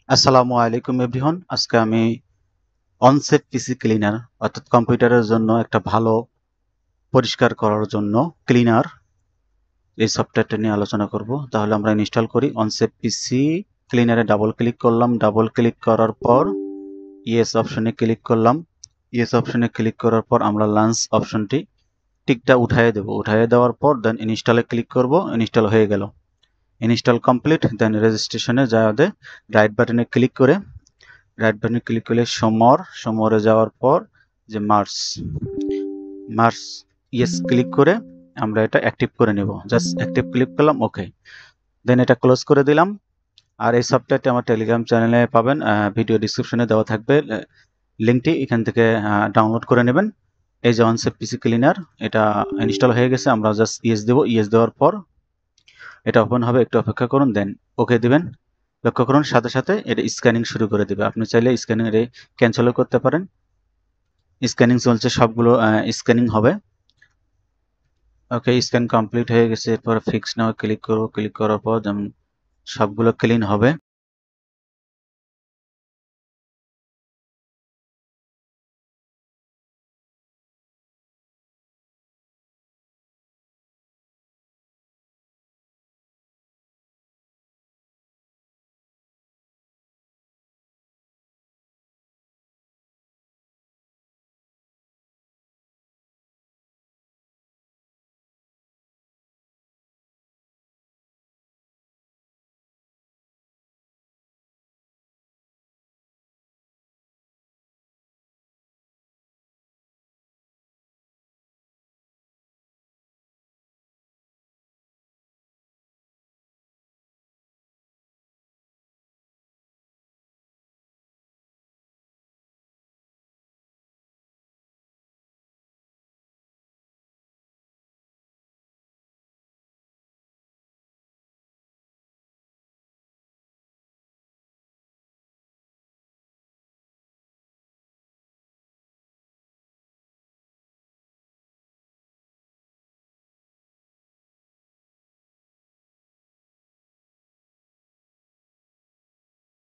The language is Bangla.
আসসালামু আলাইকুম এভরিওয়ান। আজকে আমি অনসেট পিসি ক্লিনার অর্থাৎ কম্পিউটারের জন্য একটা ভালো পরিষ্কার করার জন্য ক্লিনার এই সফটওয়্যারটা নিয়ে আলোচনা করব। তাহলে আমরা ইনস্টল করি। অনসেট পিসি ক্লিনারে ডাবল ক্লিক করলাম। ডাবল ক্লিক করার পর ইয়েস অপশনে ক্লিক করলাম। ইয়েস অপশনে ক্লিক করার পর আমরা লঞ্চ অপশনটি টিকটা উঠাইয়ে দেব। উঠাইয়ে দেওয়ার পর দেন ইনস্টলে ক্লিক করব। ইনস্টল হয়ে গেল। Install complete. দেন রেজিস্ট্রেশনে যাওয়াতে রাইট বাটনে ক্লিক করে সমরে যাওয়ার পর যে মার্স ইয়েস ক্লিক করে আমরা এটা অ্যাক্টিভ করে নেব। জাস্ট অ্যাক্টিভ ক্লিক করলাম, ওকে। দেন এটা ক্লোজ করে দিলাম। আর এই সফটওয়্যারটি আমার টেলিগ্রাম চ্যানেলে পাবেন, ভিডিও ডিসক্রিপশনে দেওয়া থাকবে লিঙ্কটি, এখান থেকে ডাউনলোড করে নেবেন। এই যে অনসেট পিসি ক্লিনার, এটা ইনস্টল হয়ে গেছে। আমরা জাস্ট ইয়েস দেব। ইয়েস দেওয়ার পর এটা ওপেন হবে, একটু অপেক্ষা করুন, দেন ওকে দিবেন। লক্ষ্য করুন সাথে সাথে এটা স্ক্যানিং শুরু করে দিবে। আপনি চাইলে স্ক্যানিং এর ক্যান্সেলও করতে পারেন। স্ক্যানিং চলছে, সবগুলো স্ক্যানিং হবে। ওকে, স্ক্যান কমপ্লিট হয়ে গেছে। এরপর ফিক্স নাও ক্লিক করব। ক্লিক করার পর যেমন সবগুলো ক্লিন হবে।